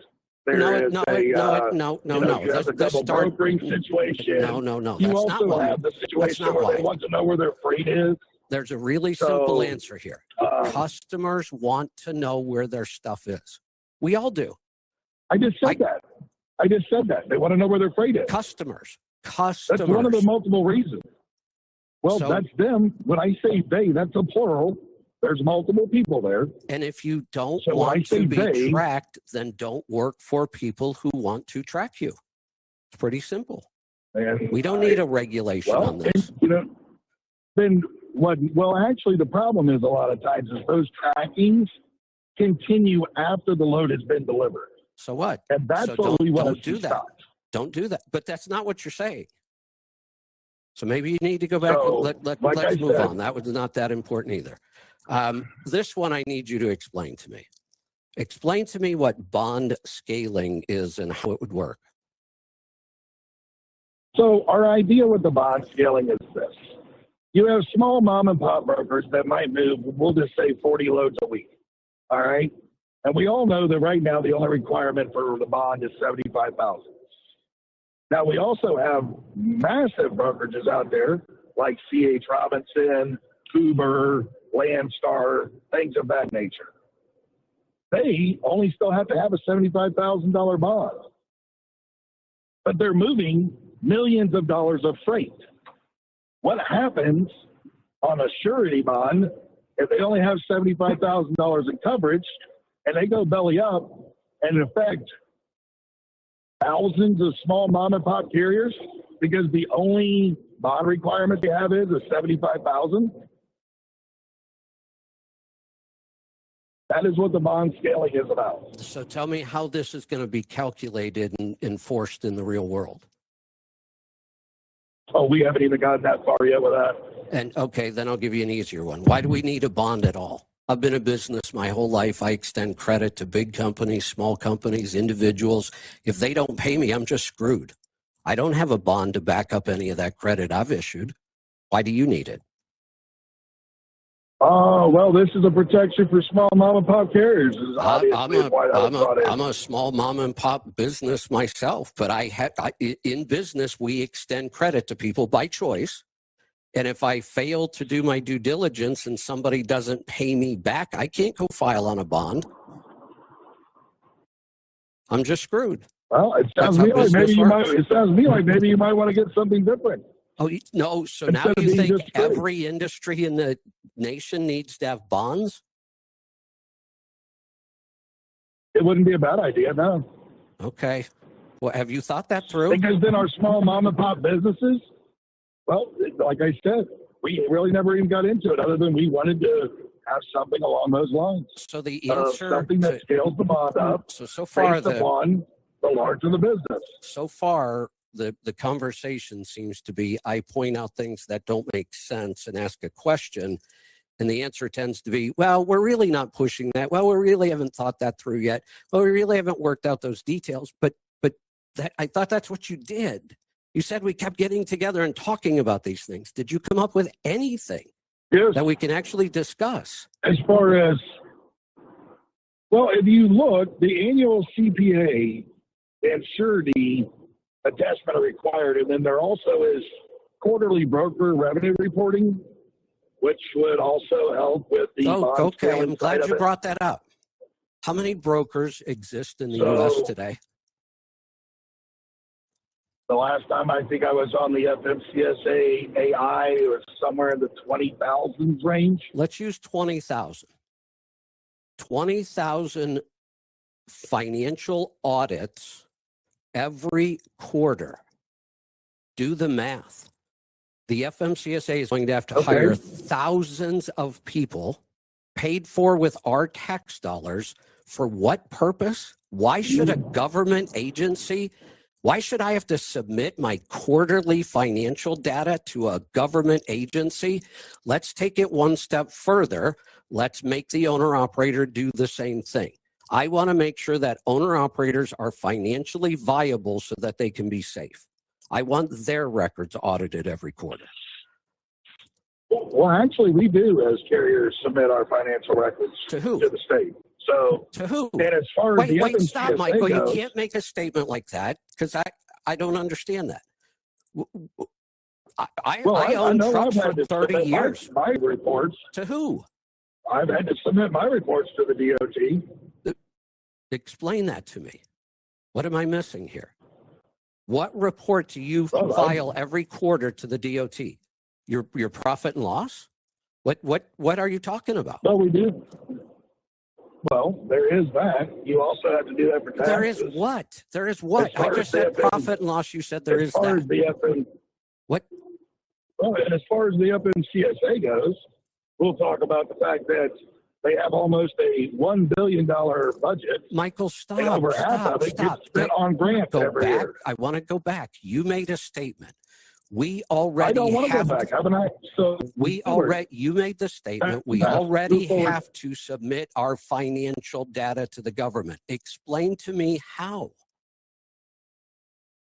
No. There's a double brokering situation. No. You That's also not why. have the situation where why. they want to know where their freight is. There's a really simple answer here. Customers want to know where their stuff is. We all do. I just said that. They want to know where their freight is. Customers. That's one of the multiple reasons. Well, that's them. When I say they, that's a plural. There's multiple people there. And if you don't want to be tracked, then don't work for people who want to track you. It's pretty simple. We don't need a regulation on this. Actually, the problem is a lot of times is those trackings continue after the load has been delivered. So what? And that's what we want to stop. Don't do that. But that's not what you're saying. So maybe you need to go back. Let's move on. That was not that important either. This one I need you to explain to me. Explain to me what bond scaling is and how it would work. So our idea with the bond scaling is this. You have small mom and pop brokers that might move, we'll just say 40 loads a week. All right. And we all know that right now the only requirement for the bond is $75,000. Now we also have massive brokerages out there like C.H. Robinson, Uber, Landstar, things of that nature. They only still have to have a $75,000 bond. But they're moving millions of dollars of freight. What happens on a surety bond if they only have $75,000 in coverage and they go belly up and in effect thousands of small mom and pop carriers because the only bond requirement they have is $75,000? That is what the bond scaling is about. So tell me how this is going to be calculated and enforced in the real world. Oh, we haven't even gotten that far yet with that. And okay, then I'll give you an easier one. Why do we need a bond at all? I've been in business my whole life. I extend credit to big companies, small companies, individuals. If they don't pay me, I'm just screwed. I don't have a bond to back up any of that credit I've issued. Why do you need it? Oh, well, this is a protection for small mom and pop carriers. I'm a small mom and pop business myself, but in business, we extend credit to people by choice. And if I fail to do my due diligence and somebody doesn't pay me back, I can't go file on a bond. I'm just screwed. Well, it sounds to me like maybe you might want to get something different. Oh, no. So now you think every industry in the nation needs to have bonds? It wouldn't be a bad idea, no. Okay. Well, have you thought that through? Because then our small mom and pop businesses, well, like I said, we really never even got into it other than we wanted to have something along those lines. So the answer something that scales the bond up so far based upon the larger the business. So far, the conversation seems to be, I point out things that don't make sense and ask a question, and the answer tends to be, well, we're really not pushing that. Well, we really haven't thought that through yet. Well, we really haven't worked out those details. But that, I thought that's what you did. You said we kept getting together and talking about these things. Did you come up with anything that we can actually discuss? As far as, well, if you look, the annual CPA and surety attachment are required, and then there also is quarterly broker revenue reporting, which would also help with the bond okay. scaling I'm glad side you of it. brought that up. How many brokers exist in the U.S. today? The last time I think I was on the FMCSA AI, it was somewhere in the 20,000s range. Let's use 20,000. 20,000 financial audits every quarter. Do the math. The FMCSA is going to have to hire thousands of people paid for with our tax dollars. For what purpose? Why should a government agency, why should I have to submit my quarterly financial data to a government agency? Let's take it one step further. Let's make the owner-operator do the same thing. I want to make sure that owner-operators are financially viable so that they can be safe. I want their records audited every quarter. Well, actually, we do, as carriers, submit our financial records to who? To the state. So to who? And as far as wait, stop, Michael. You can't make a statement like that because I don't understand that. I own trucks for 30 years. My reports. To who? I've had to submit my reports to the DOT. Explain that to me. What am I missing here? What report do you file every quarter to the DOT? Your profit and loss? What are you talking about? Well, we do. Well, there is that. You also have to do that for taxes. There is what? There is what? I just said profit and loss. You said there is that. As far as the FM, what? Well, and as far as the FMCSA goes, we'll talk about the fact that they have almost a $1 billion budget. Michael, stop. And over half of it gets spent on grants every year. I want to go back. You made a statement. We already I don't want to go back, haven't I? So you made the statement. We already have to submit our financial data to the government. Explain to me how.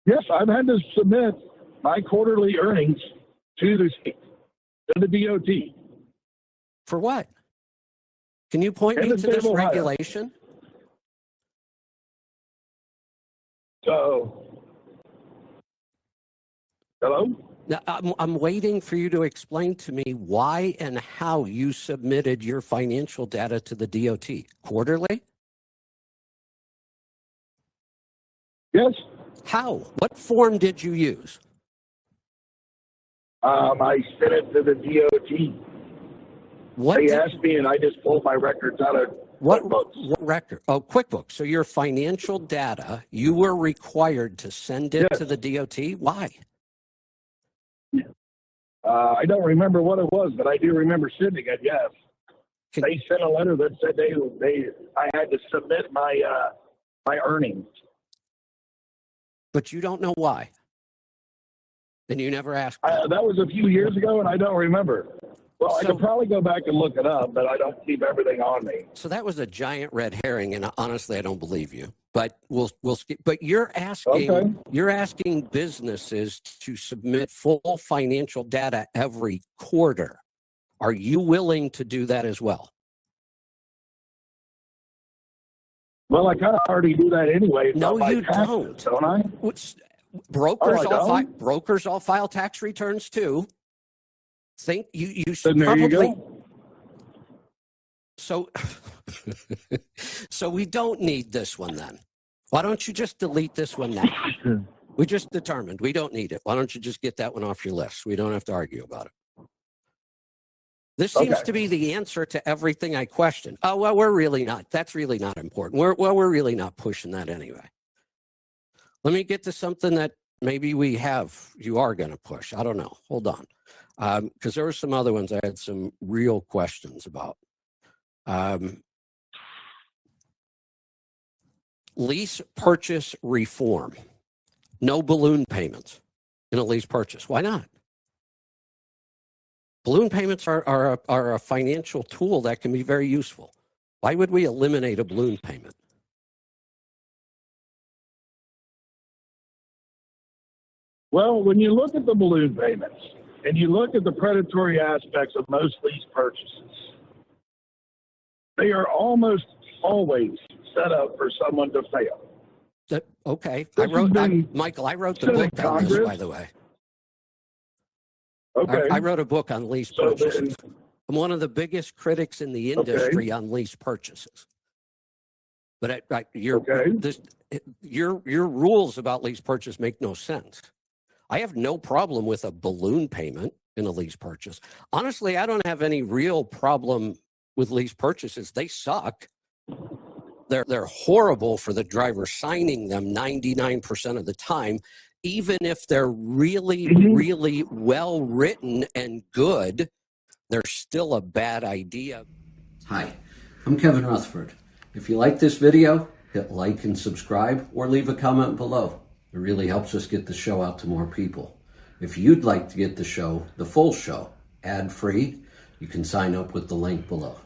Yes, I've had to submit my quarterly earnings to the DOT. For what? Can you point me to this regulation? So, hello? Now, I'm waiting for you to explain to me why and how you submitted your financial data to the DOT. Quarterly? Yes. How? What form did you use? I sent it to the DOT. They asked me, and I just pulled my records out of QuickBooks. What record? Oh, QuickBooks. So your financial data, you were required to send it to the DOT. Why? I don't remember what it was, but I do remember sending it. Yes, they sent a letter that said I had to submit my earnings. But you don't know why, and you never asked. That was a few years ago, and I don't remember. Well, I could probably go back and look it up, but I don't keep everything on me. So that was a giant red herring, and honestly, I don't believe you. But we'll skip. But you're asking businesses to submit full financial data every quarter. Are you willing to do that as well? Well, I kind of already do that anyway. No, you taxes, don't I? Brokers all file tax returns too. Think you should there probably. You go. So we don't need this one then. Why don't you just delete this one now? We just determined we don't need it. Why don't you just get that one off your list? We don't have to argue about it. This seems to be the answer to everything I question. Oh, well, we're really not. That's really not important. We're really not pushing that anyway. Let me get to something that maybe you are going to push. I don't know. Hold on. Because there were some other ones I had some real questions about. Lease purchase reform. No balloon payments in a lease purchase. Why not? Balloon payments are a financial tool that can be very useful. Why would we eliminate a balloon payment? Well, when you look at the balloon payments and you look at the predatory aspects of most lease purchases, they are almost always set up for someone to fail. Okay. Michael, I wrote the book on this, by the way. Okay. I wrote a book on lease purchases. I'm one of the biggest critics in the industry on lease purchases. But your rules about lease purchase make no sense. I have no problem with a balloon payment in a lease purchase. Honestly, I don't have any real problem with lease purchases. They suck. They're horrible for the driver signing them 99% of the time, even if they're really, really well written and good, they're still a bad idea. Hi, I'm Kevin Rutherford. If you like this video, hit like and subscribe or leave a comment below. It really helps us get the show out to more people. If you'd like to get the full show, ad-free, you can sign up with the link below.